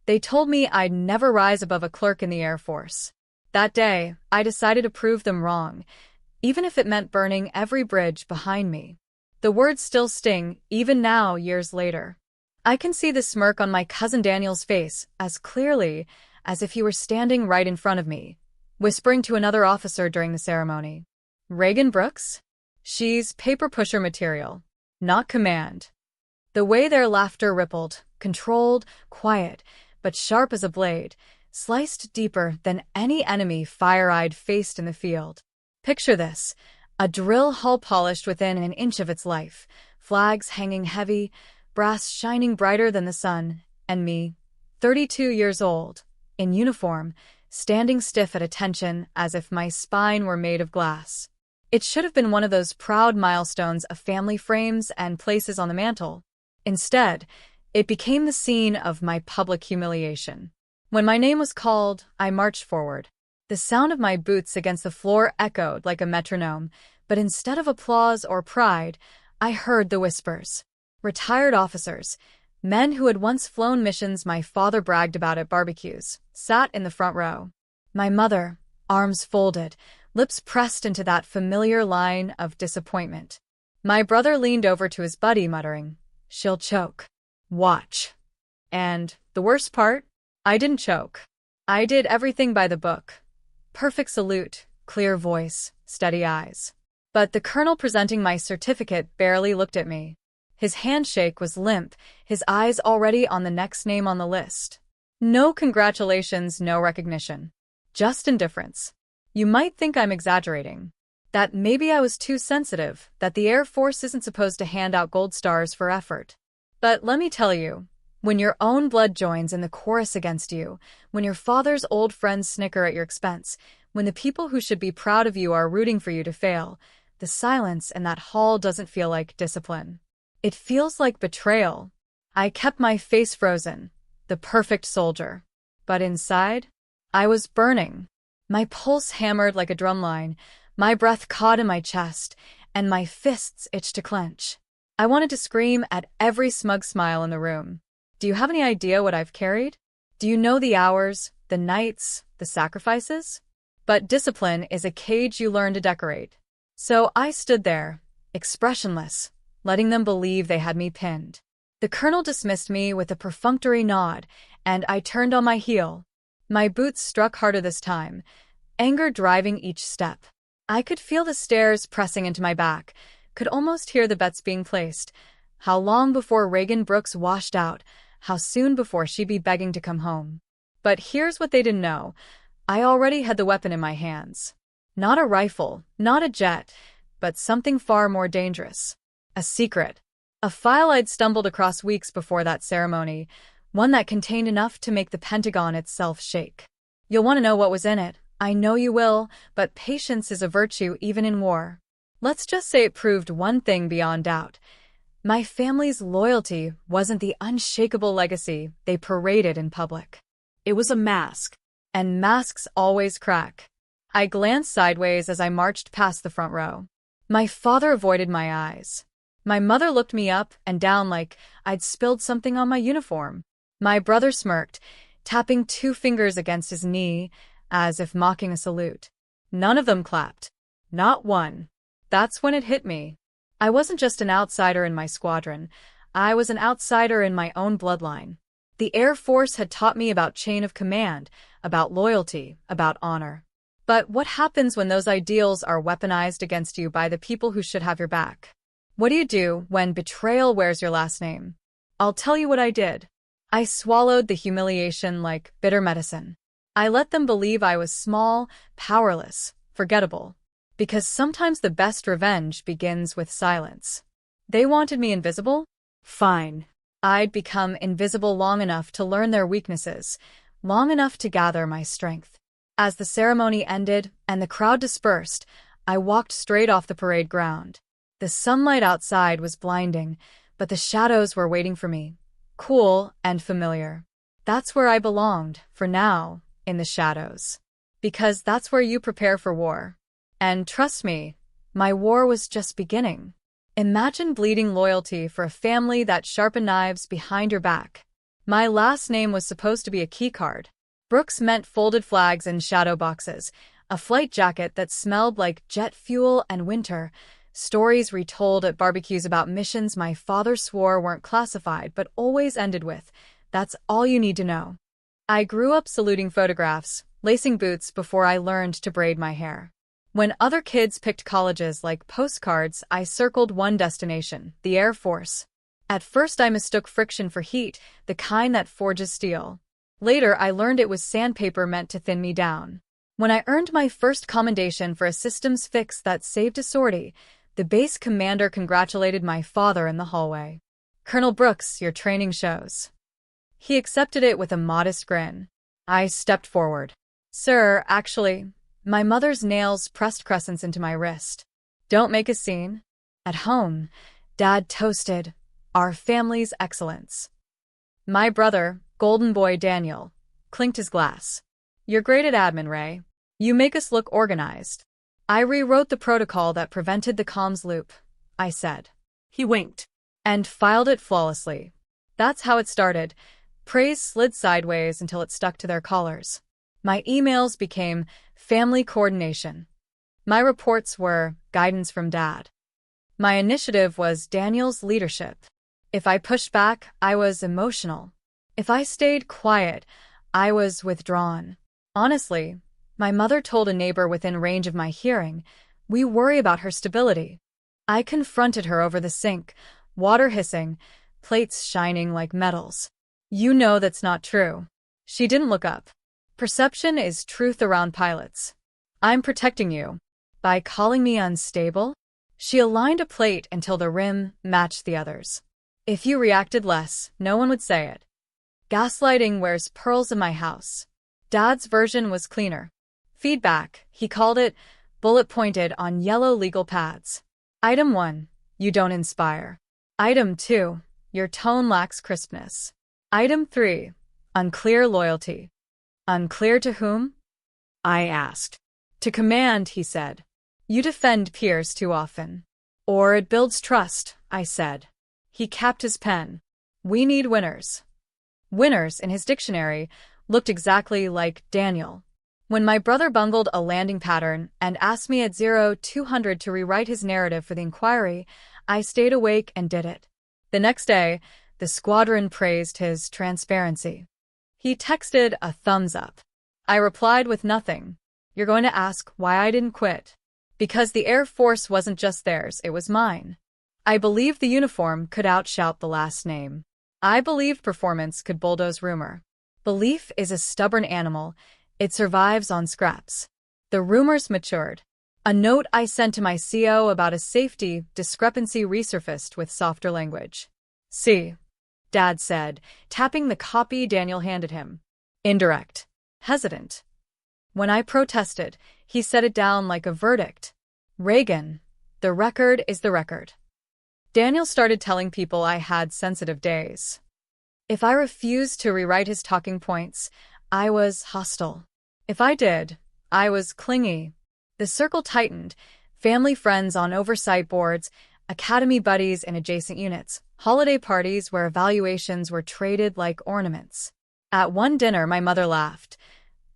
They told me I'd never rise above a clerk in the Air Force. That day, I decided to prove them wrong, even if it meant burning every bridge behind me. The words still sting, even now, years later. I can see the smirk on my cousin Daniel's face as clearly as if he were standing right in front of me, whispering to another officer during the ceremony. Reagan Brooks? She's paper pusher material, not command. The way their laughter rippled, controlled, quiet, but sharp as a blade, sliced deeper than any enemy fire-eyed faced in the field. Picture this, a drill hull polished within an inch of its life, flags hanging heavy, brass shining brighter than the sun, and me, 32 years old, in uniform, standing stiff at attention as if my spine were made of glass. It should have been one of those proud milestones of family frames and places on the mantle. Instead, it became the scene of my public humiliation. When my name was called, I marched forward. The sound of my boots against the floor echoed like a metronome, but instead of applause or pride, I heard the whispers. Retired officers, men who had once flown missions my father bragged about at barbecues, sat in the front row. My mother, arms folded, lips pressed into that familiar line of disappointment. My brother leaned over to his buddy, muttering, "She'll choke. Watch." And the worst part? I didn't choke. I did everything by the book. Perfect salute, clear voice, steady eyes. But the colonel presenting my certificate barely looked at me. His handshake was limp, his eyes already on the next name on the list. No congratulations, no recognition. Just indifference. You might think I'm exaggerating. That maybe I was too sensitive, that the Air Force isn't supposed to hand out gold stars for effort. But let me tell you, when your own blood joins in the chorus against you, when your father's old friends snicker at your expense, when the people who should be proud of you are rooting for you to fail, the silence in that hall doesn't feel like discipline. It feels like betrayal. I kept my face frozen, the perfect soldier. But inside, I was burning. My pulse hammered like a drumline, my breath caught in my chest, and my fists itched to clench. I wanted to scream at every smug smile in the room. Do you have any idea what I've carried? Do you know the hours, the nights, the sacrifices? But discipline is a cage you learn to decorate. So I stood there, expressionless, letting them believe they had me pinned. The colonel dismissed me with a perfunctory nod, and I turned on my heel. My boots struck harder this time, anger driving each step. I could feel the stairs pressing into my back, could almost hear the bets being placed. How long before Reagan Brooks washed out, how soon before she'd be begging to come home. But here's what they didn't know. I already had the weapon in my hands. Not a rifle, not a jet, but something far more dangerous. A secret. A file I'd stumbled across weeks before that ceremony, one that contained enough to make the Pentagon itself shake. You'll want to know what was in it. I know you will, but patience is a virtue even in war. Let's just say it proved one thing beyond doubt. My family's loyalty wasn't the unshakable legacy they paraded in public. It was a mask, and masks always crack. I glanced sideways as I marched past the front row. My father avoided my eyes. My mother looked me up and down like I'd spilled something on my uniform. My brother smirked, tapping 2 fingers against his knee, as if mocking a salute. None of them clapped. Not one. That's when it hit me. I wasn't just an outsider in my squadron. I was an outsider in my own bloodline. The Air Force had taught me about chain of command, about loyalty, about honor. But what happens when those ideals are weaponized against you by the people who should have your back? What do you do when betrayal wears your last name? I'll tell you what I did. I swallowed the humiliation like bitter medicine. I let them believe I was small, powerless, forgettable. Because sometimes the best revenge begins with silence. They wanted me invisible? Fine. I'd become invisible long enough to learn their weaknesses, long enough to gather my strength. As the ceremony ended and the crowd dispersed, I walked straight off the parade ground. The sunlight outside was blinding, but the shadows were waiting for me, cool and familiar. That's where I belonged, for now, in the shadows. Because that's where you prepare for war. And trust me, my war was just beginning. Imagine bleeding loyalty for a family that sharpened knives behind your back. My last name was supposed to be a keycard. Brooks meant folded flags and shadow boxes, a flight jacket that smelled like jet fuel and winter, stories retold at barbecues about missions my father swore weren't classified but always ended with, "That's all you need to know." I grew up saluting photographs, lacing boots before I learned to braid my hair. When other kids picked colleges like postcards, I circled one destination, the Air Force. At first I mistook friction for heat, the kind that forges steel. Later I learned it was sandpaper meant to thin me down. When I earned my first commendation for a systems fix that saved a sortie, the base commander congratulated my father in the hallway. "Colonel Brooks, your training shows." He accepted it with a modest grin. I stepped forward. "Sir, actually, my mother's nails pressed crescents into my wrist." "Don't make a scene." At home, Dad toasted our family's excellence. My brother, golden boy Daniel, clinked his glass. "You're great at admin, Ray. You make us look organized." "I rewrote the protocol that prevented the comms loop," I said. He winked. "And filed it flawlessly." That's how it started. Praise slid sideways until it stuck to their collars. My emails became family coordination. My reports were guidance from Dad. My initiative was Daniel's leadership. If I pushed back, I was emotional. If I stayed quiet, I was withdrawn. Honestly, my mother told a neighbor within range of my hearing, "We worry about her stability." I confronted her over the sink, water hissing, plates shining like metals. "You know that's not true." She didn't look up. "Perception is truth around pilots. I'm protecting you." By calling me unstable? She aligned a plate until the rim matched the others. "If you reacted less, no one would say it." Gaslighting wears pearls in my house. Dad's version was cleaner. Feedback, he called it, bullet-pointed on yellow legal pads. Item 1, you don't inspire. Item 2, your tone lacks crispness. Item 3, unclear loyalty. Unclear to whom? I asked. To command, he said. You defend peers too often. Or it builds trust, I said. He capped his pen. We need winners. Winners, in his dictionary, looked exactly like Daniel. When my brother bungled a landing pattern and asked me at 0200 to rewrite his narrative for the inquiry, I stayed awake and did it. The next day, the squadron praised his transparency. He texted a thumbs up. I replied with nothing. You're going to ask why I didn't quit. Because the Air Force wasn't just theirs, it was mine. I believed the uniform could outshout the last name. I believed performance could bulldoze rumor. Belief is a stubborn animal. It survives on scraps. The rumors matured. A note I sent to my CO about a safety discrepancy resurfaced with softer language. See, Dad said, tapping the copy Daniel handed him. Indirect. Hesitant. When I protested, he set it down like a verdict. Reagan, the record is the record. Daniel started telling people I had sensitive days. If I refused to rewrite his talking points, I was hostile. If I did, I was clingy. The circle tightened, family friends on oversight boards, academy buddies in adjacent units, holiday parties where evaluations were traded like ornaments. At one dinner, my mother laughed.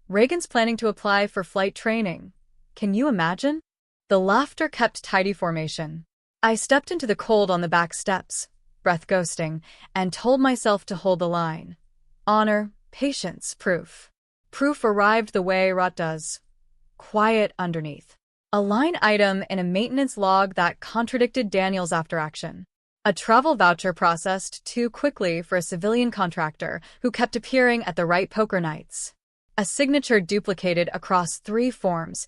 Reagan's planning to apply for flight training. Can you imagine? The laughter kept tidy formation. I stepped into the cold on the back steps, breath ghosting, and told myself to hold the line. Honor, patience, proof. Proof arrived the way rot does. Quiet underneath. A line item in a maintenance log that contradicted Daniel's after-action. A travel voucher processed too quickly for a civilian contractor who kept appearing at the right poker nights. A signature duplicated across 3 forms,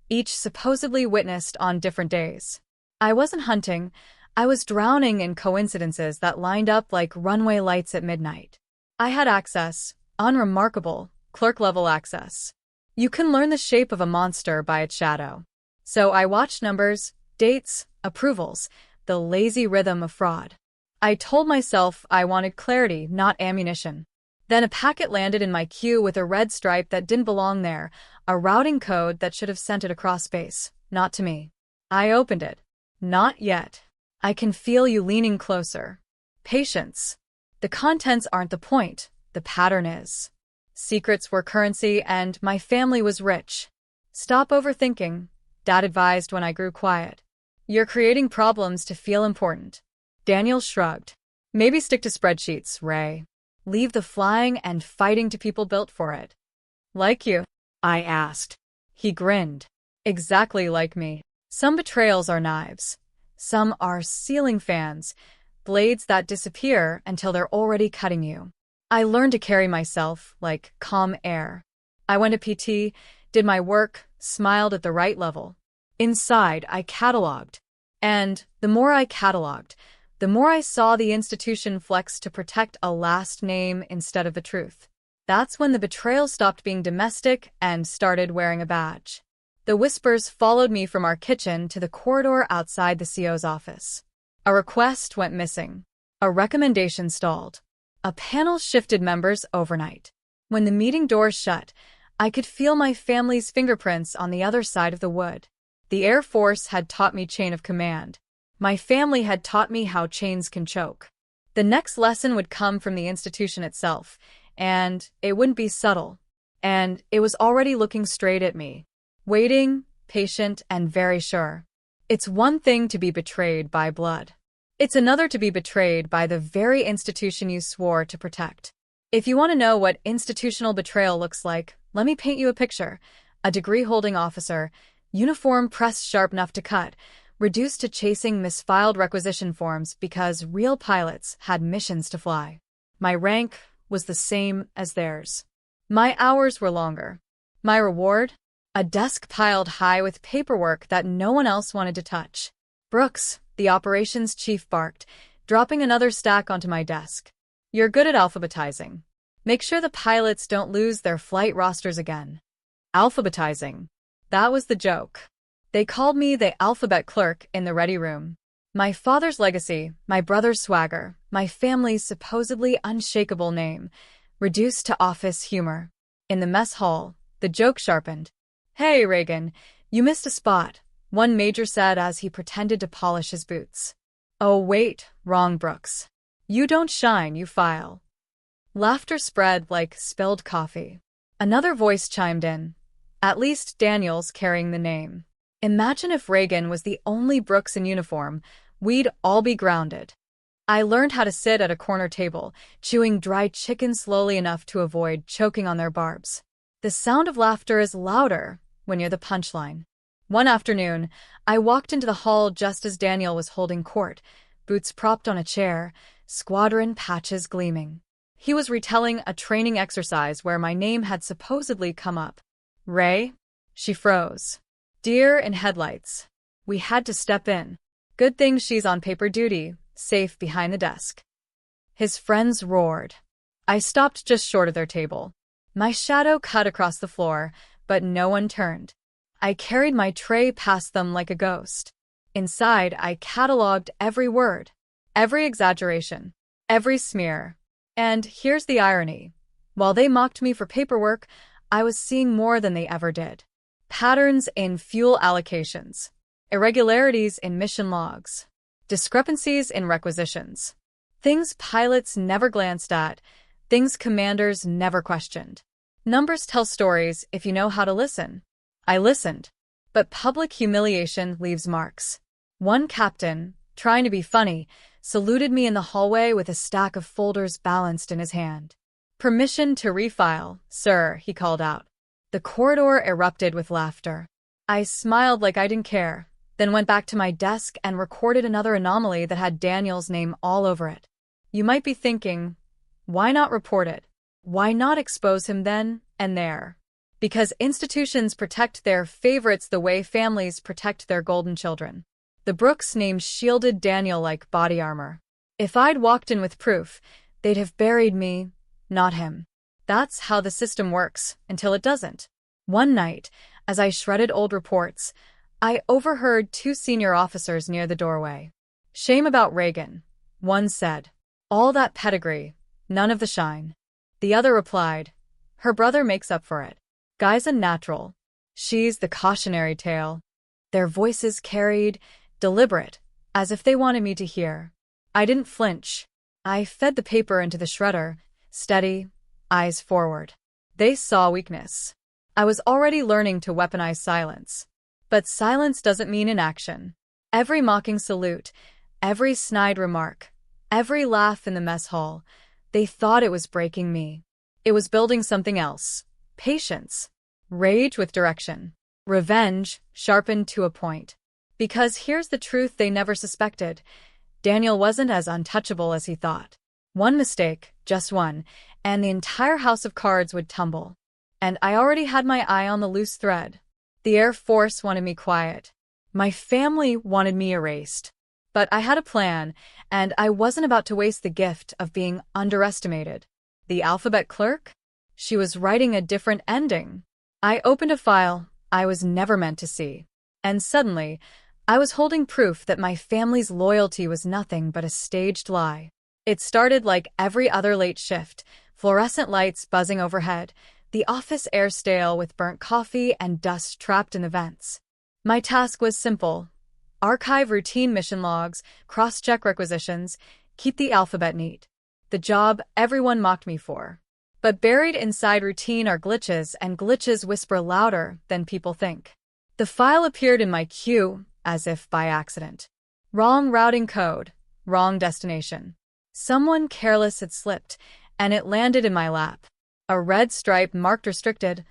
each supposedly witnessed on different days. I wasn't hunting. I was drowning in coincidences that lined up like runway lights at midnight. I had access, unremarkable, clerk-level access. You can learn the shape of a monster by its shadow. So I watched numbers, dates, approvals, the lazy rhythm of fraud. I told myself I wanted clarity, not ammunition. Then a packet landed in my queue with a red stripe that didn't belong there, a routing code that should have sent it across space, not to me. I opened it. Not yet. I can feel you leaning closer. Patience. The contents aren't the point, the pattern is. Secrets were currency and my family was rich. Stop overthinking, Dad advised when I grew quiet. You're creating problems to feel important. Daniel shrugged. Maybe stick to spreadsheets, Ray. Leave the flying and fighting to people built for it. Like you? I asked. He grinned. Exactly like me. Some betrayals are knives. Some are ceiling fans, blades that disappear until they're already cutting you. I learned to carry myself like calm air. I went to PT, did my work, smiled at the right level. Inside, I cataloged. And the more I cataloged, the more I saw the institution flex to protect a last name instead of the truth. That's when the betrayal stopped being domestic and started wearing a badge. The whispers followed me from our kitchen to the corridor outside the CO's office. A request went missing. A recommendation stalled. A panel shifted members overnight. When the meeting doors shut, I could feel my family's fingerprints on the other side of the wood. The Air Force had taught me chain of command. My family had taught me how chains can choke. The next lesson would come from the institution itself, and it wouldn't be subtle. And it was already looking straight at me. Waiting, patient, and very sure. It's one thing to be betrayed by blood. It's another to be betrayed by the very institution you swore to protect. If you want to know what institutional betrayal looks like, let me paint you a picture. A degree-holding officer, uniform pressed sharp enough to cut, reduced to chasing misfiled requisition forms because real pilots had missions to fly. My rank was the same as theirs. My hours were longer. My reward? A desk piled high with paperwork that no one else wanted to touch. Brooks, the operations chief, barked, dropping another stack onto my desk. You're good at alphabetizing. Make sure the pilots don't lose their flight rosters again. Alphabetizing. That was the joke. They called me the alphabet clerk in the ready room. My father's legacy, my brother's swagger, my family's supposedly unshakable name, reduced to office humor. In the mess hall, the joke sharpened. Hey, Reagan, you missed a spot, one major said as he pretended to polish his boots. Oh, wait, wrong, Brooks. You don't shine, you file. Laughter spread like spilled coffee. Another voice chimed in. At least Daniel's carrying the name. Imagine if Reagan was the only Brooks in uniform, we'd all be grounded. I learned how to sit at a corner table, chewing dry chicken slowly enough to avoid choking on their barbs. The sound of laughter is louder when you're the punchline. One afternoon, I walked into the hall just as Daniel was holding court, boots propped on a chair, squadron patches gleaming. He was retelling a training exercise where my name had supposedly come up. Ray? She froze. Deer in headlights. We had to step in. Good thing she's on paper duty, safe behind the desk. His friends roared. I stopped just short of their table. My shadow cut across the floor, but no one turned. I carried my tray past them like a ghost. Inside, I cataloged every word, every exaggeration, every smear. And here's the irony. While they mocked me for paperwork, I was seeing more than they ever did. Patterns in fuel allocations, irregularities in mission logs, discrepancies in requisitions. Things pilots never glanced at, things commanders never questioned. Numbers tell stories if you know how to listen. I listened, but public humiliation leaves marks. One captain, trying to be funny, saluted me in the hallway with a stack of folders balanced in his hand. Permission to refile, sir, he called out. The corridor erupted with laughter. I smiled like I didn't care, then went back to my desk and recorded another anomaly that had Daniel's name all over it. You might be thinking, why not report it? Why not expose him then and there? Because institutions protect their favorites the way families protect their golden children. The Brooks name shielded Daniel like body armor. If I'd walked in with proof, they'd have buried me, not him. That's how the system works, until it doesn't. One night, as I shredded old reports, I overheard two senior officers near the doorway. Shame about Reagan, one said. All that pedigree, none of the shine. The other replied, her brother makes up for it. Guy's a natural. She's the cautionary tale. Their voices carried, deliberate, as if they wanted me to hear. I didn't flinch. I fed the paper into the shredder, steady, eyes forward. They saw weakness. I was already learning to weaponize silence. But silence doesn't mean inaction. Every mocking salute, every snide remark, every laugh in the mess hall, they thought it was breaking me. It was building something else. Patience. Rage with direction. Revenge, sharpened to a point. Because here's the truth they never suspected. Daniel wasn't as untouchable as he thought. One mistake, just one, and the entire house of cards would tumble. And I already had my eye on the loose thread. The Air Force wanted me quiet. My family wanted me erased. But I had a plan, and I wasn't about to waste the gift of being underestimated. The alphabet clerk? She was writing a different ending. I opened a file I was never meant to see. And suddenly, I was holding proof that my family's loyalty was nothing but a staged lie. It started like every other late shift, fluorescent lights buzzing overhead, the office air stale with burnt coffee and dust trapped in the vents. My task was simple. Archive routine mission logs, cross-check requisitions, keep the alphabet neat. The job everyone mocked me for. But buried inside routine are glitches, and glitches whisper louder than people think. The file appeared in my queue, as if by accident. Wrong routing code, wrong destination. Someone careless had slipped, and it landed in my lap. A red stripe marked restricted,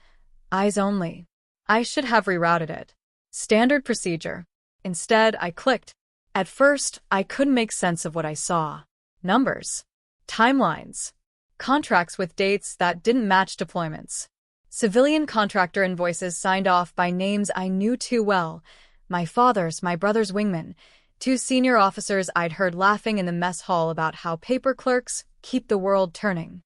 eyes only. I should have rerouted it. Standard procedure. Instead, I clicked. At first, I couldn't make sense of what I saw. Numbers. Timelines. Contracts with dates that didn't match deployments. Civilian contractor invoices signed off by names I knew too well. My father's, my brother's wingman. 2 senior officers I'd heard laughing in the mess hall about how paper clerks keep the world turning.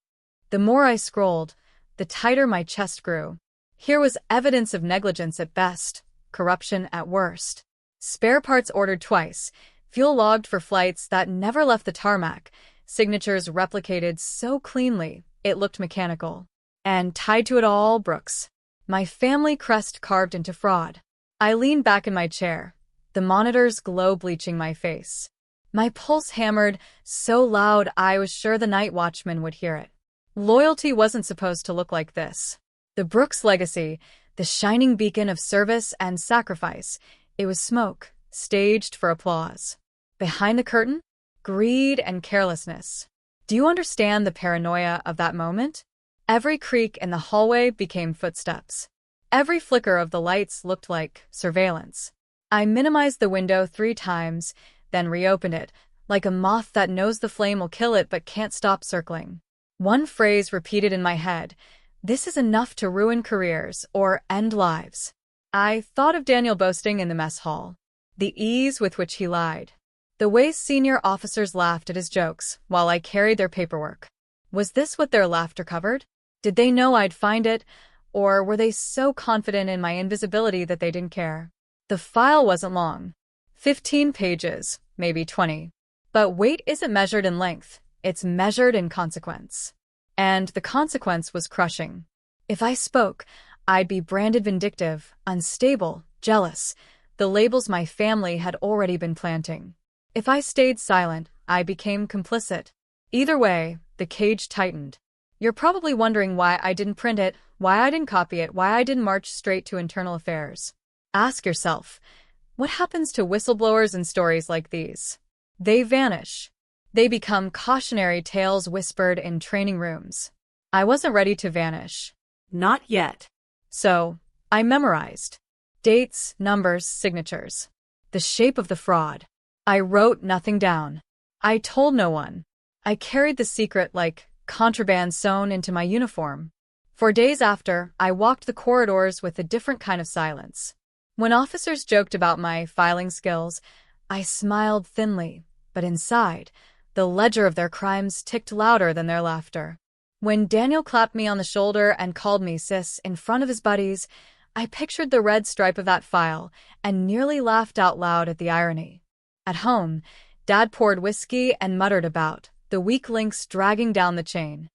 The more I scrolled, the tighter my chest grew. Here was evidence of negligence at best, corruption at worst. Spare parts ordered twice, fuel logged for flights that never left the tarmac, signatures replicated so cleanly it looked mechanical. And tied to it all, Brooks. My family crest carved into fraud. I leaned back in my chair, the monitor's glow bleaching my face. My pulse hammered so loud I was sure the night watchman would hear it. Loyalty wasn't supposed to look like this. The Brooks legacy, the shining beacon of service and sacrifice, it was smoke, staged for applause. Behind the curtain? Greed and carelessness. Do you understand the paranoia of that moment? Every creak in the hallway became footsteps. Every flicker of the lights looked like surveillance. I minimized the window 3 times, then reopened it, like a moth that knows the flame will kill it but can't stop circling. One phrase repeated in my head, "This is enough to ruin careers or end lives." I thought of Daniel boasting in the mess hall. The ease with which he lied. The way senior officers laughed at his jokes while I carried their paperwork. Was this what their laughter covered? Did they know I'd find it, or were they so confident in my invisibility that they didn't care? The file wasn't long. 15 pages, maybe 20. But weight isn't measured in length, it's measured in consequence. And the consequence was crushing. If I spoke, I'd be branded vindictive, unstable, jealous, the labels my family had already been planting. If I stayed silent, I became complicit. Either way, the cage tightened. You're probably wondering why I didn't print it, why I didn't copy it, why I didn't march straight to internal affairs. Ask yourself, what happens to whistleblowers in stories like these? They vanish. They become cautionary tales whispered in training rooms. I wasn't ready to vanish. Not yet. So, I memorized. Dates, numbers, signatures. The shape of the fraud. I wrote nothing down. I told no one. I carried the secret like contraband sewn into my uniform. For days after, I walked the corridors with a different kind of silence. When officers joked about my filing skills, I smiled thinly, but inside, the ledger of their crimes ticked louder than their laughter. When Daniel clapped me on the shoulder and called me sis in front of his buddies, I pictured the red stripe of that file and nearly laughed out loud at the irony. At home, Dad poured whiskey and muttered about the weak links dragging down the chain.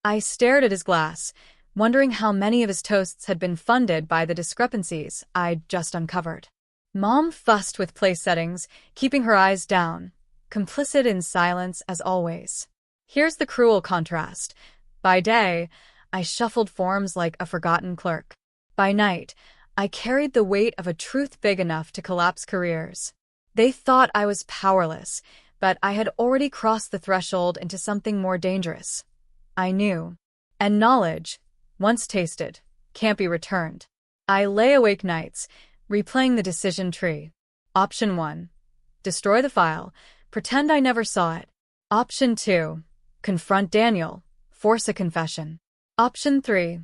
I stared at his glass, wondering how many of his toasts had been funded by the discrepancies I'd just uncovered. Mom fussed with place settings, keeping her eyes down, complicit in silence as always. Here's the cruel contrast. By day, I shuffled forms like a forgotten clerk. By night, I carried the weight of a truth big enough to collapse careers. They thought I was powerless, but I had already crossed the threshold into something more dangerous. I knew. And knowledge, once tasted, can't be returned. I lay awake nights, replaying the decision tree. Option 1. Destroy the file. Pretend I never saw it. Option 2. Confront Daniel. Force a confession. Option 3.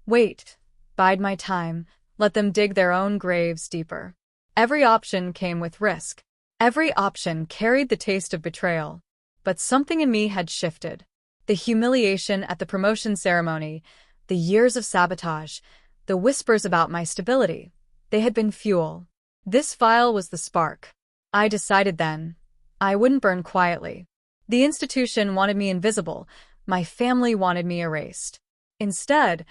Wait. Bide my time. Let them dig their own graves deeper. Every option came with risk. Every option carried the taste of betrayal. But something in me had shifted. The humiliation at the promotion ceremony, the years of sabotage, the whispers about my stability, they had been fuel. This file was the spark. I decided then, I wouldn't burn quietly. The institution wanted me invisible. My family wanted me erased. Instead,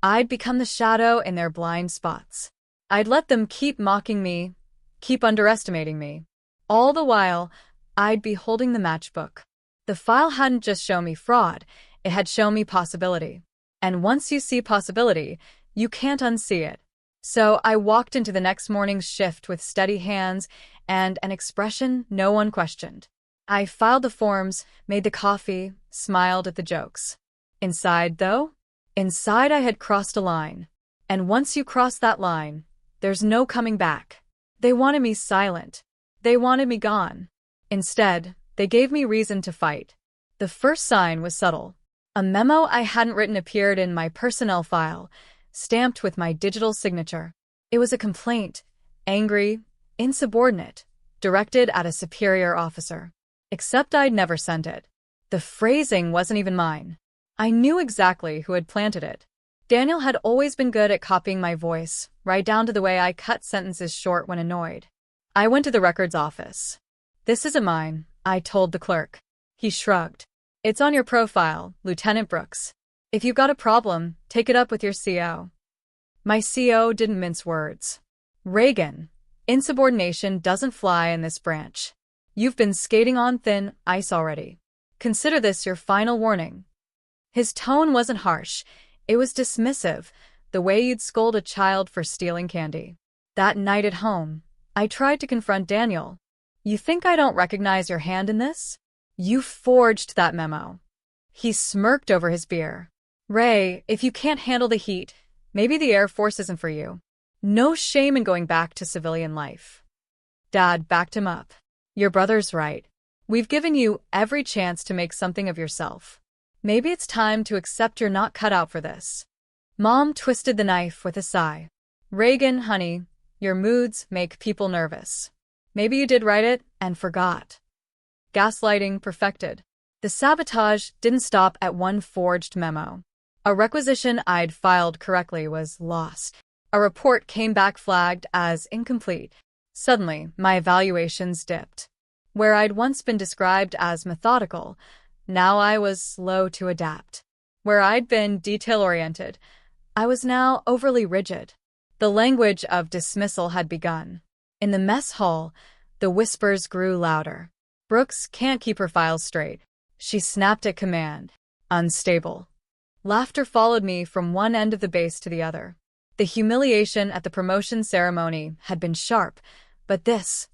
I'd become the shadow in their blind spots. I'd let them keep mocking me, keep underestimating me. All the while, I'd be holding the matchbook. The file hadn't just shown me fraud, it had shown me possibility. And once you see possibility, you can't unsee it. So I walked into the next morning's shift with steady hands and an expression no one questioned. I filed the forms, made the coffee, smiled at the jokes. Inside, though? Inside I had crossed a line. And once you cross that line, there's no coming back. They wanted me silent. They wanted me gone. Instead, they gave me reason to fight. The first sign was subtle. A memo I hadn't written appeared in my personnel file, stamped with my digital signature. It was a complaint, angry, insubordinate, directed at a superior officer. Except I'd never sent it. The phrasing wasn't even mine. I knew exactly who had planted it. Daniel had always been good at copying my voice, right down to the way I cut sentences short when annoyed. I went to the records office. "This isn't mine," I told the clerk. He shrugged. "It's on your profile, Lieutenant Brooks. If you've got a problem, take it up with your CO. My CO didn't mince words. "Reagan, insubordination doesn't fly in this branch. You've been skating on thin ice already. Consider this your final warning." His tone wasn't harsh. It was dismissive, the way you'd scold a child for stealing candy. That night at home, I tried to confront Daniel. "You think I don't recognize your hand in this? You forged that memo." He smirked over his beer. "Ray, if you can't handle the heat, maybe the Air Force isn't for you. No shame in going back to civilian life." Dad backed him up. "Your brother's right. We've given you every chance to make something of yourself. Maybe it's time to accept you're not cut out for this." Mom twisted the knife with a sigh. "Reagan, honey, your moods make people nervous. Maybe you did write it and forgot." Gaslighting perfected. The sabotage didn't stop at one forged memo. A requisition I'd filed correctly was lost. A report came back flagged as incomplete. Suddenly, my evaluations dipped. Where I'd once been described as methodical, now I was slow to adapt. Where I'd been detail-oriented, I was now overly rigid. The language of dismissal had begun. In the mess hall, the whispers grew louder. "Brooks can't keep her files straight." She snapped at command. "Unstable." Laughter followed me from one end of the base to the other. The humiliation at the promotion ceremony had been sharp, but this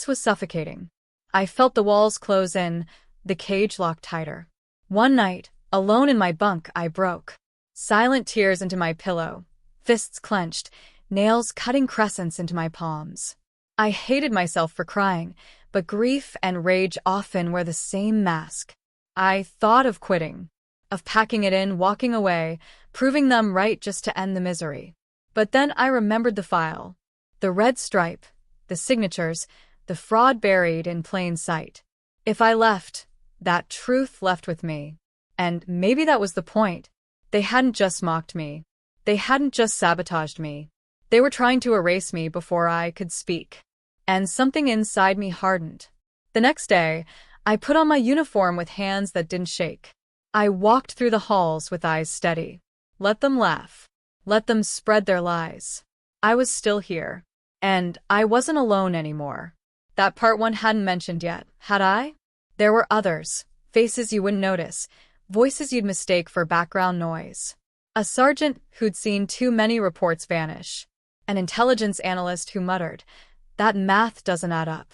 was suffocating. I felt the walls close in, the cage lock tighter. One night, alone in my bunk, I broke. Silent tears into my pillow, fists clenched, nails cutting crescents into my palms. I hated myself for crying, but grief and rage often wear the same mask. I thought of quitting, of packing it in, walking away, proving them right just to end the misery. But then I remembered the file. The red stripe, the signatures, the fraud buried in plain sight. If I left, that truth left with me. And maybe that was the point. They hadn't just mocked me. They hadn't just sabotaged me. They were trying to erase me before I could speak. And something inside me hardened. The next day, I put on my uniform with hands that didn't shake. I walked through the halls with eyes steady. Let them laugh. Let them spread their lies. I was still here. And I wasn't alone anymore. That part one hadn't mentioned yet, had I? There were others, Faces you wouldn't notice, voices you'd mistake for background noise. A sergeant who'd seen too many reports vanish. An intelligence analyst who muttered, "That math doesn't add up."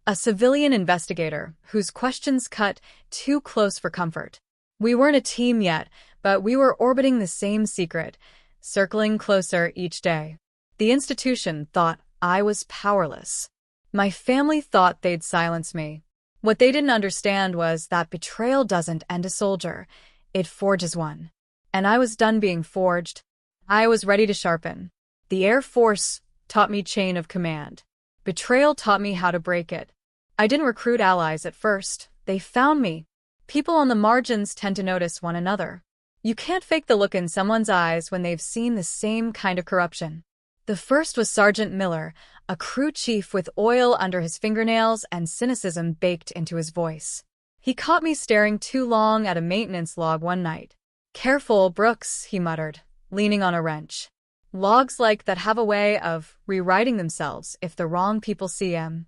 A civilian investigator whose questions cut too close for comfort. We weren't a team yet, but we were orbiting the same secret, circling closer each day. The institution thought I was powerless. My family thought they'd silence me. What they didn't understand was that betrayal doesn't end a soldier, it forges one. And I was done being forged. I was ready to sharpen. The Air Force taught me chain of command. Betrayal taught me how to break it. I didn't recruit allies at first. They found me. People on the margins tend to notice one another. You can't fake the look in someone's eyes when they've seen the same kind of corruption. The first was Sergeant Miller, a crew chief with oil under his fingernails and cynicism baked into his voice. He caught me staring too long at a maintenance log one night. "Careful, Brooks," he muttered, leaning on a wrench. "Logs like that have a way of rewriting themselves if the wrong people see them."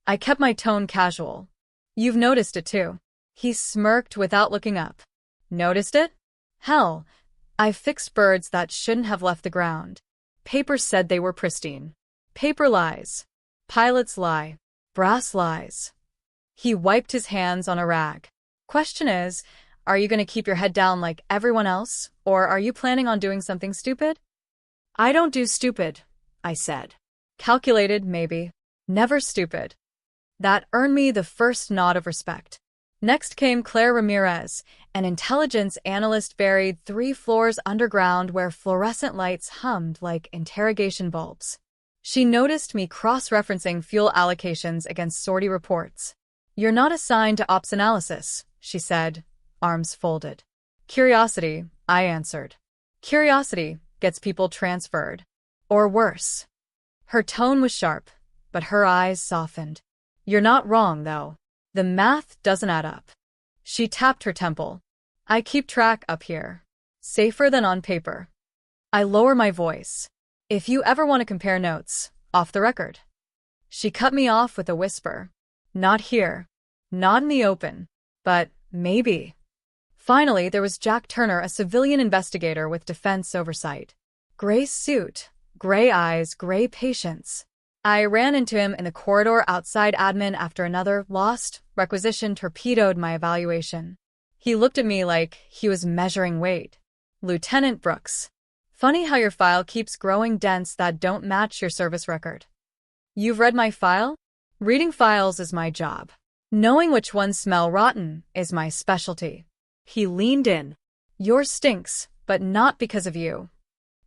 I kept my tone casual. "You've noticed it too." He smirked without looking up. "Noticed it? Hell, I've fixed birds that shouldn't have left the ground. Papers said they were pristine. Paper lies. Pilots lie. Brass lies." He wiped his hands on a rag. "Question is, are you going to keep your head down like everyone else, or are you planning on doing something stupid?" "I don't do stupid," I said. "Calculated, maybe. Never stupid." That earned me the first nod of respect. Next came Claire Ramirez, an intelligence analyst buried 3 floors underground where fluorescent lights hummed like interrogation bulbs. She noticed me cross-referencing fuel allocations against sortie reports. "You're not assigned to ops analysis," she said, arms folded. "Curiosity," I answered. "Curiosity gets people transferred. Or worse." Her tone was sharp, but her eyes softened. "You're not wrong, though. The math doesn't add up." She tapped her temple. "I keep track up here. Safer than on paper." I lower my voice. "If you ever want to compare notes, off the record." She cut me off with a whisper. "Not here. Not in the open. But maybe." Finally, there was Jack Turner, a civilian investigator with defense oversight. Gray suit, gray eyes, gray patience. I ran into him in the corridor outside admin after another lost requisition torpedoed my evaluation. He looked at me like he was measuring weight. "Lieutenant Brooks, funny how your file keeps growing dents that don't match your service record." "You've read my file?" "Reading files is my job. Knowing which ones smell rotten is my specialty." He leaned in. "Yours stinks, but not because of you."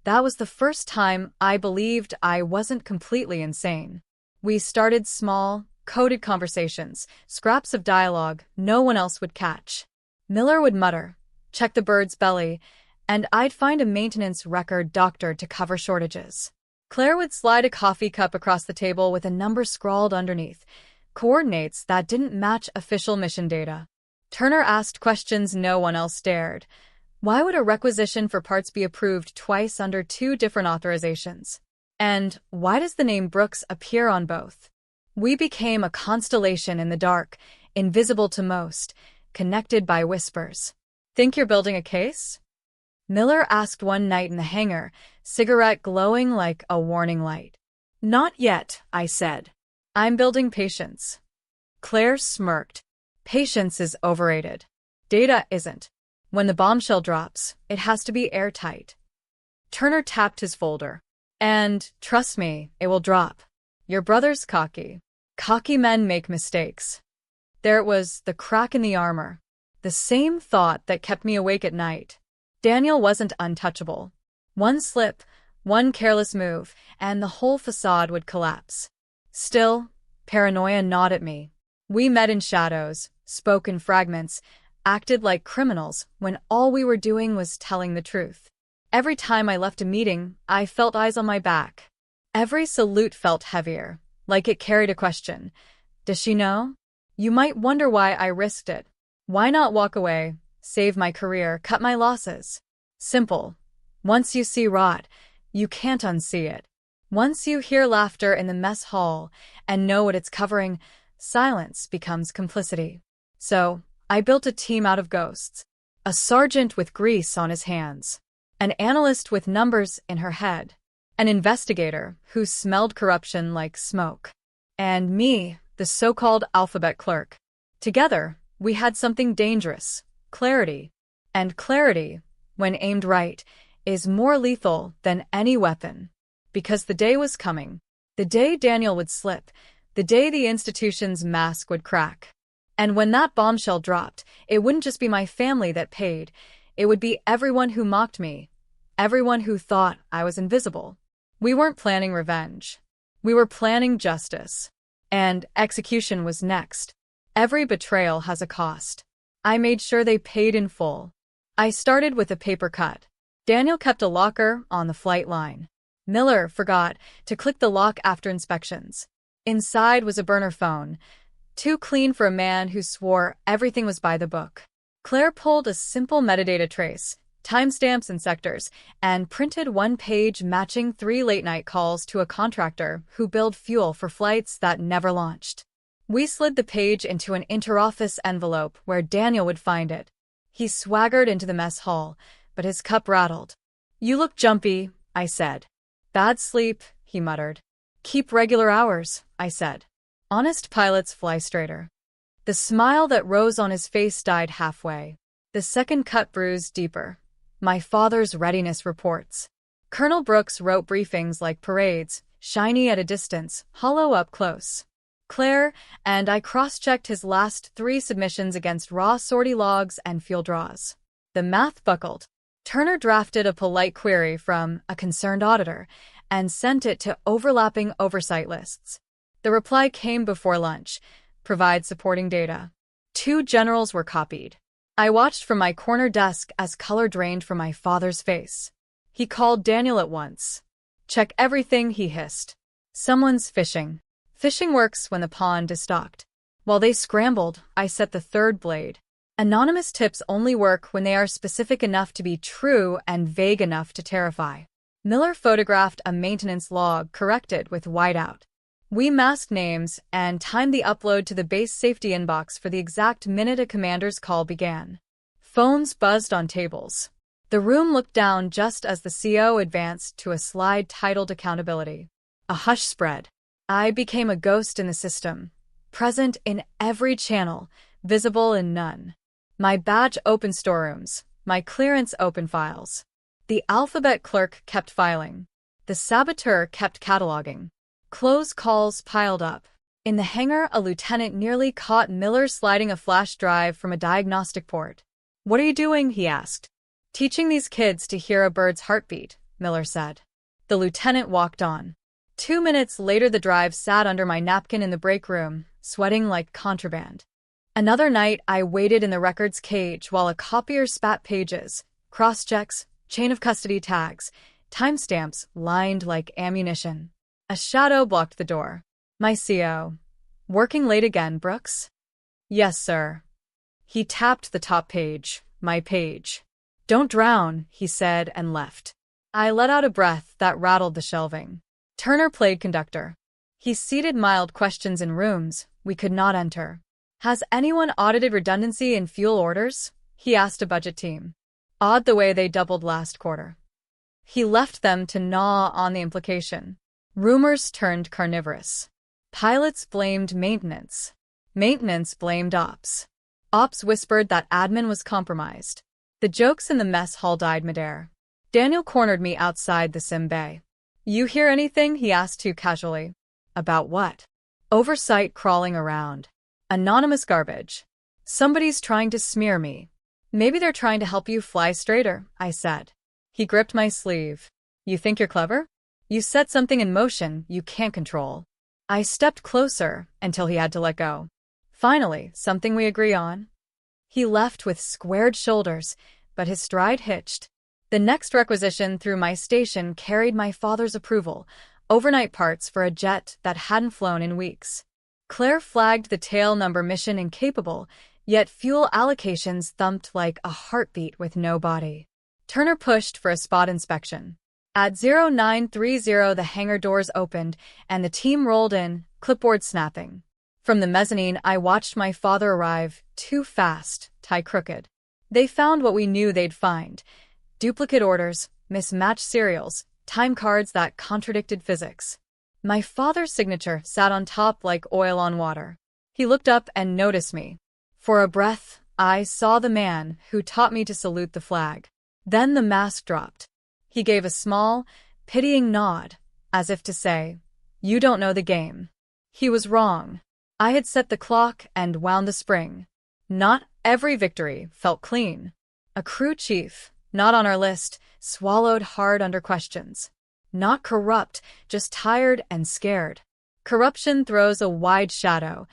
That was the first time I believed I wasn't completely insane. We started small, coded conversations, scraps of dialogue no one else would catch. Miller would mutter, "Check the bird's belly," and I'd find a maintenance record doctored to cover shortages. Claire would slide a coffee cup across the table with a number scrawled underneath, coordinates that didn't match official mission data. Turner asked questions no one else dared. Why would a requisition for parts be approved twice under 2 different authorizations? And why does the name Brooks appear on both? We became a constellation in the dark, invisible to most, connected by whispers. "Think you're building a case?" Miller asked one night in the hangar, cigarette glowing like a warning light. "Not yet," I said. "I'm building patience." Claire smirked. "Patience is overrated. Data isn't. When the bombshell drops, it has to be airtight." Turner tapped his folder. "And, trust me, it will drop. Your brother's cocky. Cocky men make mistakes." There it was, the crack in the armor. The same thought that kept me awake at night. Daniel wasn't untouchable. One slip, one careless move, and the whole facade would collapse. Still, paranoia gnawed at me. We met in shadows, spoke in fragments, acted like criminals when all we were doing was telling the truth. Every time I left a meeting, I felt eyes on my back. Every salute felt heavier, like it carried a question. Does she know? You might wonder why I risked it. Why not walk away, save my career, cut my losses? Simple. Once you see rot, you can't unsee it. Once you hear laughter in the mess hall and know what it's covering, silence becomes complicity. So, I built a team out of ghosts. A sergeant with grease on his hands. An analyst with numbers in her head. An investigator who smelled corruption like smoke. And me, the so-called alphabet clerk. Together, we had something dangerous. Clarity. And clarity, when aimed right, is more lethal than any weapon. Because the day was coming. The day Daniel would slip. The day the institution's mask would crack. And when that bombshell dropped, it wouldn't just be my family that paid. It would be everyone who mocked me. Everyone who thought I was invisible. We weren't planning revenge. We were planning justice. And execution was next. Every betrayal has a cost. I made sure they paid in full. I started with a paper cut. Daniel kept a locker on the flight line. Miller forgot to click the lock after inspections. Inside was a burner phone, too clean for a man who swore everything was by the book. Claire pulled a simple metadata trace, timestamps and sectors, and printed one page matching 3 late-night calls to a contractor who billed fuel for flights that never launched. We slid the page into an interoffice envelope where Daniel would find it. He swaggered into the mess hall, but his cup rattled. "You look jumpy," I said. "Bad sleep," he muttered. "Keep regular hours," I said. "Honest pilots fly straighter." The smile that rose on his face died halfway. The second cut bruised deeper. My father's readiness reports. Colonel Brooks wrote briefings like parades, shiny at a distance, hollow up close. Claire and I cross-checked his last 3 submissions against raw sortie logs and fuel draws. The math buckled. Turner drafted a polite query from a concerned auditor and sent it to overlapping oversight lists. The reply came before lunch. Provide supporting data. 2 generals were copied. I watched from my corner desk as color drained from my father's face. He called Daniel at once. "Check everything," he hissed. "Someone's fishing." Fishing works when the pond is stocked. While they scrambled, I set the 3rd blade. Anonymous tips only work when they are specific enough to be true and vague enough to terrify. Miller photographed a maintenance log corrected with whiteout. We masked names and timed the upload to the base safety inbox for the exact minute a commander's call began. Phones buzzed on tables. The room looked down just as the CO advanced to a slide titled Accountability. A hush spread. I became a ghost in the system, present in every channel, visible in none. My badge opened storerooms, my clearance opened files. The alphabet clerk kept filing. The saboteur kept cataloging. Close calls piled up. In the hangar, a lieutenant nearly caught Miller sliding a flash drive from a diagnostic port. "What are you doing?" he asked. "Teaching these kids to hear a bird's heartbeat," Miller said. The lieutenant walked on. 2 minutes later, the drive sat under my napkin in the break room, sweating like contraband. Another night, I waited in the records cage while a copier spat pages, cross-checks, chain of custody tags, timestamps lined like ammunition. A shadow blocked the door. My CO. "Working late again, Brooks?" "Yes, sir." He tapped the top page, my page. "Don't drown," he said and left. I let out a breath that rattled the shelving. Turner played conductor. He seeded mild questions in rooms we could not enter. "Has anyone audited redundancy in fuel orders?" he asked a budget team. "Odd the way they doubled last quarter." He left them to gnaw on the implication. Rumors turned carnivorous. Pilots blamed maintenance. Maintenance blamed ops. Ops whispered that admin was compromised. The jokes in the mess hall died midair. Daniel cornered me outside the sim bay. "You hear anything?" he asked too casually. "About what?" "Oversight crawling around. Anonymous garbage. Somebody's trying to smear me." "Maybe they're trying to help you fly straighter," I said. He gripped my sleeve. "You think you're clever? You set something in motion you can't control." I stepped closer until he had to let go. "Finally, something we agree on." He left with squared shoulders, but his stride hitched. The next requisition through my station carried my father's approval, overnight parts for a jet that hadn't flown in weeks. Claire flagged the tail number mission incapable, yet fuel allocations thumped like a heartbeat with no body. Turner pushed for a spot inspection. At 0930, the hangar doors opened, and the team rolled in, clipboard snapping. From the mezzanine, I watched my father arrive, too fast, tie crooked. They found what we knew they'd find: duplicate orders, mismatched serials, time cards that contradicted physics. My father's signature sat on top like oil on water. He looked up and noticed me. For a breath, I saw the man who taught me to salute the flag. Then the mask dropped. He gave a small, pitying nod, as if to say, "You don't know the game." He was wrong. I had set the clock and wound the spring. Not every victory felt clean. A crew chief, not on our list, swallowed hard under questions. Not corrupt, just tired and scared. Corruption throws a wide shadow.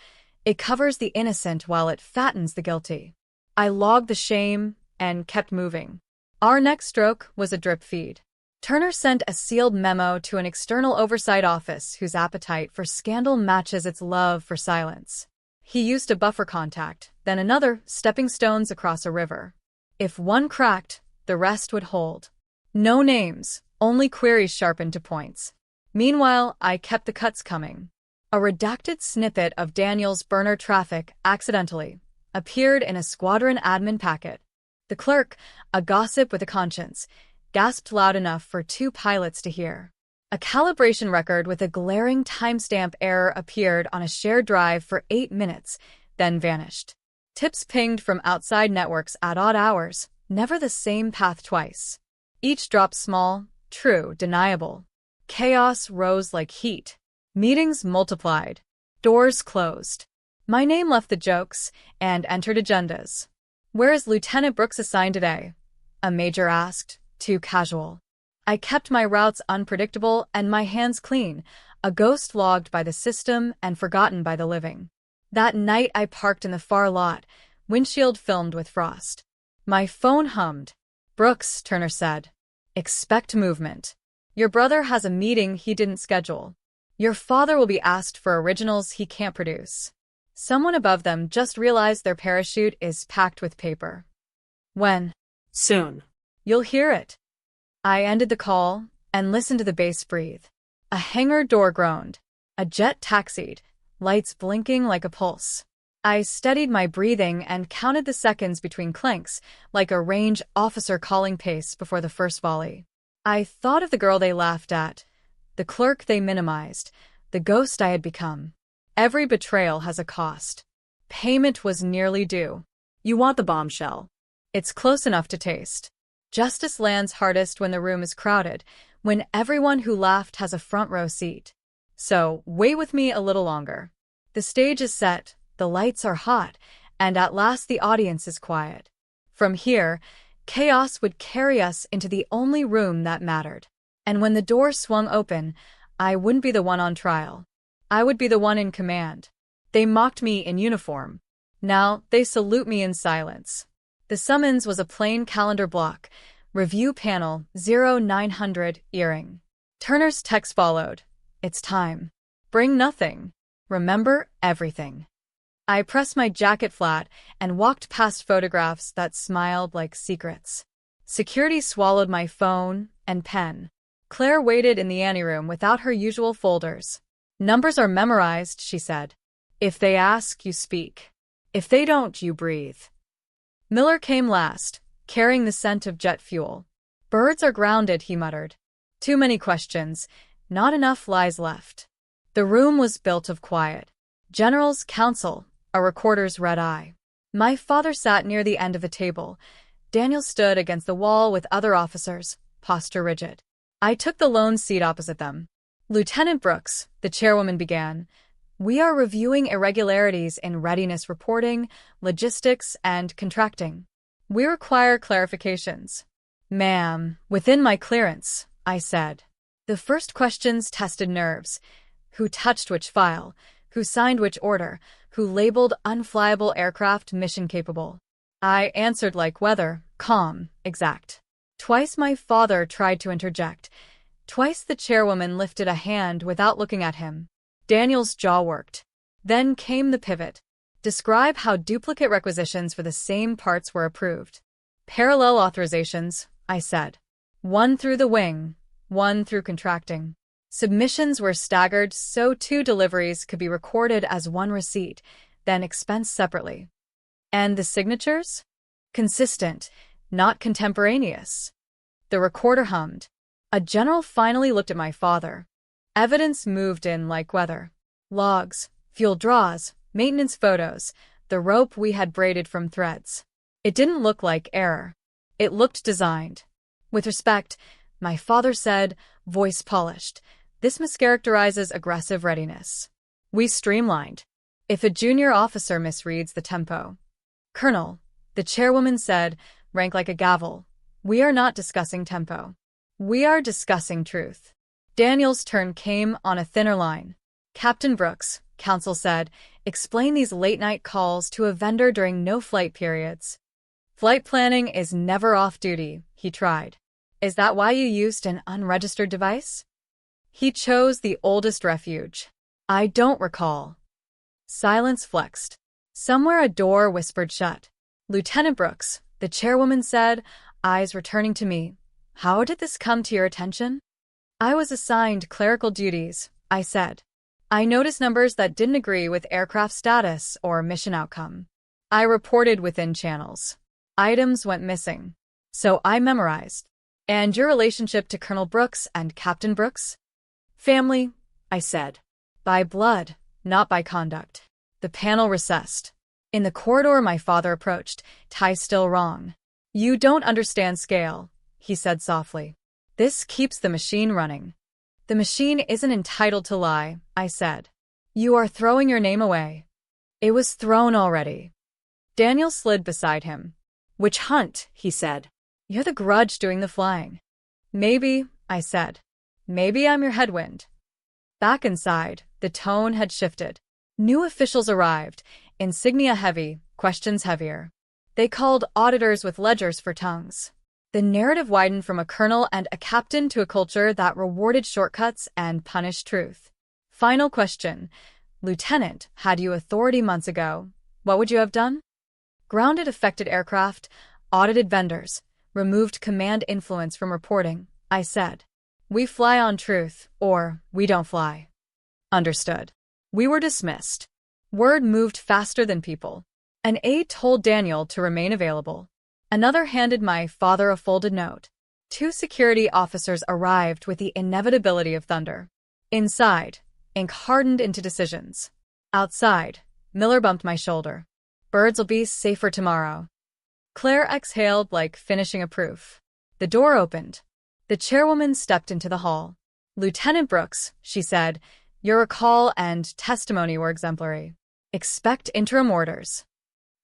It covers the innocent while it fattens the guilty. I logged the shame and kept moving. Our next stroke was a drip feed. Turner sent a sealed memo to an external oversight office whose appetite for scandal matches its love for silence. He used a buffer contact, then another, stepping stones across a river. If one cracked, the rest would hold. No names, only queries sharpened to points. Meanwhile, I kept the cuts coming. A redacted snippet of Daniel's burner traffic accidentally appeared in a squadron admin packet. The clerk, a gossip with a conscience, gasped loud enough for 2 pilots to hear. A calibration record with a glaring timestamp error appeared on a shared drive for 8 minutes, then vanished. Tips pinged from outside networks at odd hours, never the same path twice. Each drop small, true, deniable. Chaos rose like heat. Meetings multiplied. Doors closed. My name left the jokes and entered agendas. "Where is Lieutenant Brooks assigned today?" a major asked, too casual. I kept my routes unpredictable and my hands clean, a ghost logged by the system and forgotten by the living. That night I parked in the far lot, windshield filmed with frost. My phone hummed. "Brooks," Turner said. "Expect movement. Your brother has a meeting he didn't schedule. Your father will be asked for originals he can't produce." Someone above them just realized their parachute is packed with paper. "When?" "Soon." "You'll hear it." I ended the call and listened to the bass breathe. A hangar door groaned. A jet taxied, lights blinking like a pulse. I steadied my breathing and counted the seconds between clanks, like a range officer calling pace before the first volley. I thought of the girl they laughed at, the clerk they minimized, the ghost I had become. Every betrayal has a cost. Payment was nearly due. "You want the bombshell." It's close enough to taste. Justice lands hardest when the room is crowded, when everyone who laughed has a front row seat. So, wait with me a little longer. The stage is set, the lights are hot, and at last the audience is quiet. From here, chaos would carry us into the only room that mattered. And when the door swung open, I wouldn't be the one on trial. I would be the one in command. They mocked me in uniform. Now they salute me in silence. The summons was a plain calendar block. Review panel 0900 earring. Turner's text followed. "It's time. Bring nothing. Remember everything." I pressed my jacket flat and walked past photographs that smiled like secrets. Security swallowed my phone and pen. Claire waited in the anteroom without her usual folders. "Numbers are memorized," she said. "If they ask, you speak. If they don't, you breathe." Miller came last, carrying the scent of jet fuel. "Birds are grounded," he muttered. "Too many questions, not enough lies left." The room was built of quiet. General's counsel, a recorder's red eye. My father sat near the end of a table. Daniel stood against the wall with other officers, posture rigid. I took the lone seat opposite them. "Lieutenant Brooks," the chairwoman began, "we are reviewing irregularities in readiness reporting, logistics, and contracting. We require clarifications." "Ma'am, within my clearance," I said. The first questions tested nerves. Who touched which file? Who signed which order? Who labeled unflyable aircraft mission-capable? I answered like weather, calm, exact. Twice my father tried to interject. Twice the chairwoman lifted a hand without looking at him. Daniel's jaw worked. Then came the pivot. "Describe how duplicate requisitions for the same parts were approved." "Parallel authorizations," I said. "One through the wing, one through contracting." Submissions were staggered so 2 deliveries could be recorded as 1 receipt, then expensed separately. And the signatures? Consistent, not contemporaneous. The recorder hummed. A general finally looked at my father. Evidence moved in like weather. Logs, fuel draws, maintenance photos, the rope we had braided from threads. It didn't look like error. It looked designed. With respect, my father said, voice polished, this mischaracterizes aggressive readiness. We streamlined. If a junior officer misreads the tempo. Colonel, the chairwoman said, rank like a gavel. We are not discussing tempo. We are discussing truth. Daniel's turn came on a thinner line. Captain Brooks, counsel said, explain these late-night calls to a vendor during no-flight periods. Flight planning is never off-duty, he tried. Is that why you used an unregistered device? He chose the oldest refuge. I don't recall. Silence flexed. Somewhere a door whispered shut. Lieutenant Brooks, the chairwoman said, eyes returning to me. How did this come to your attention? I was assigned clerical duties, I said. I noticed numbers that didn't agree with aircraft status or mission outcome. I reported within channels. Items went missing. So I memorized. And your relationship to Colonel Brooks and Captain Brooks? Family, I said. By blood, not by conduct. The panel recessed. In the corridor my father approached, tie still wrong. You don't understand scale, he said softly. This keeps the machine running. The machine isn't entitled to lie, I said. You are throwing your name away. It was thrown already. Daniel slid beside him. Witch hunt, he said. You're the grudge doing the flying. Maybe, I said. Maybe I'm your headwind. Back inside, the tone had shifted. New officials arrived, insignia heavy, questions heavier. They called auditors with ledgers for tongues. The narrative widened from a colonel and a captain to a culture that rewarded shortcuts and punished truth. Final question. Lieutenant, had you authority months ago, what would you have done? Grounded affected aircraft, audited vendors, removed command influence from reporting, I said. We fly on truth, or we don't fly. Understood. We were dismissed. Word moved faster than people. An aide told Daniel to remain available. Another handed my father a folded note. 2 security officers arrived with the inevitability of thunder. Inside, ink hardened into decisions. Outside, Miller bumped my shoulder. Birds'll be safer tomorrow. Claire exhaled like finishing a proof. The door opened. The chairwoman stepped into the hall. Lieutenant Brooks, she said, your recall and testimony were exemplary. Expect interim orders.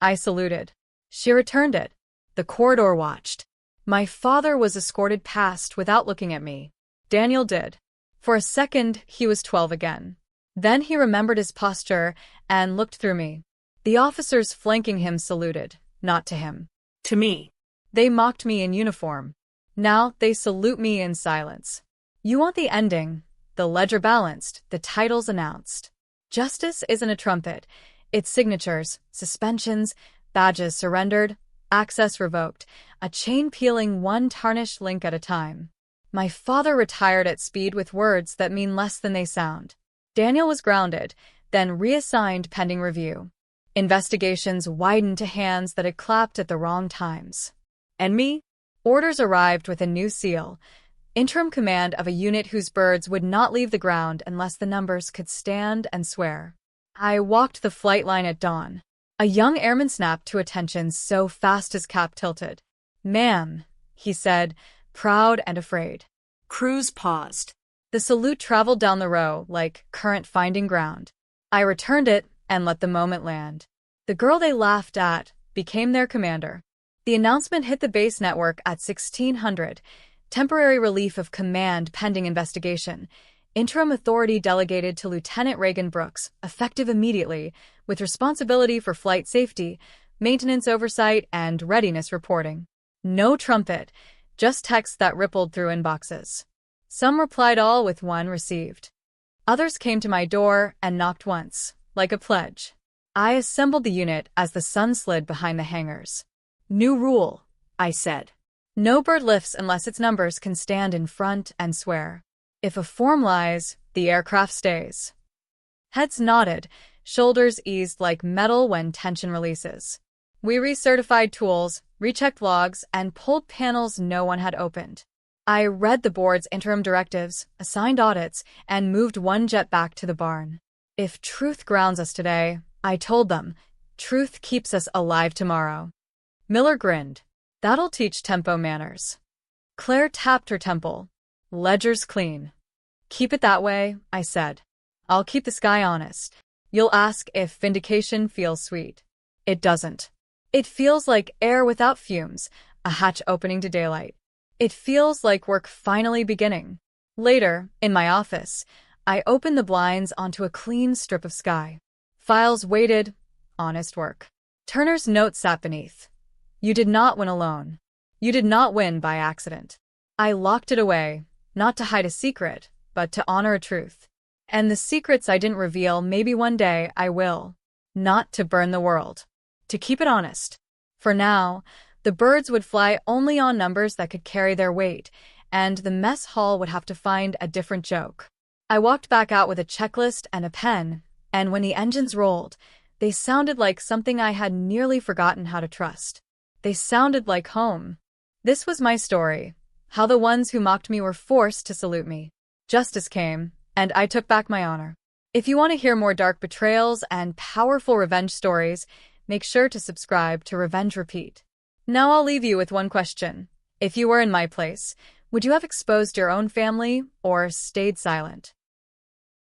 I saluted. She returned it. The corridor watched. My father was escorted past without looking at me. Daniel did. For a second, he was 12 again. Then he remembered his posture and looked through me. The officers flanking him saluted, not to him. To me. They mocked me in uniform. Now they salute me in silence. You want the ending, the ledger balanced, the titles announced. Justice isn't a trumpet. It's signatures, suspensions, badges surrendered, access revoked, a chain peeling one tarnished link at a time. My father retired at speed with words that mean less than they sound. Daniel was grounded, then reassigned pending review. Investigations widened to hands that had clapped at the wrong times. And me? Orders arrived with a new seal. Interim command of a unit whose birds would not leave the ground unless the numbers could stand and swear. I walked the flight line at dawn. A young airman snapped to attention so fast his cap tilted. Ma'am, he said, proud and afraid. Cruz paused. The salute traveled down the row like current finding ground. I returned it and let the moment land. The girl they laughed at became their commander. The announcement hit the base network at 1600. Temporary relief of command pending investigation. Interim authority delegated to Lieutenant Reagan Brooks, effective immediately, with responsibility for flight safety, maintenance oversight, and readiness reporting. No trumpet, just text that rippled through inboxes. Some replied all with one received. Others came to my door and knocked once, like a pledge. I assembled the unit as the sun slid behind the hangars. New rule, I said. No bird lifts unless its numbers can stand in front and swear. If a form lies, the aircraft stays. Heads nodded, shoulders eased like metal when tension releases. We recertified tools, rechecked logs, and pulled panels no one had opened. I read the board's interim directives, assigned audits, and moved one jet back to the barn. If truth grounds us today, I told them, truth keeps us alive tomorrow. Miller grinned. That'll teach tempo manners. Claire tapped her temple. Ledger's clean. Keep it that way, I said. I'll keep the sky honest. You'll ask if vindication feels sweet. It doesn't. It feels like air without fumes, a hatch opening to daylight. It feels like work finally beginning. Later, in my office, I opened the blinds onto a clean strip of sky. Files waited. Honest work. Turner's note sat beneath. You did not win alone. You did not win by accident. I locked it away, not to hide a secret, but to honor a truth. And the secrets I didn't reveal, maybe one day I will. Not to burn the world. To keep it honest. For now, the birds would fly only on numbers that could carry their weight, and the mess hall would have to find a different joke. I walked back out with a checklist and a pen, and when the engines rolled, they sounded like something I had nearly forgotten how to trust. They sounded like home. This was my story, how the ones who mocked me were forced to salute me. Justice came, and I took back my honor. If you want to hear more dark betrayals and powerful revenge stories, make sure to subscribe to Revenge Repeat. Now I'll leave you with one question. If you were in my place, would you have exposed your own family or stayed silent?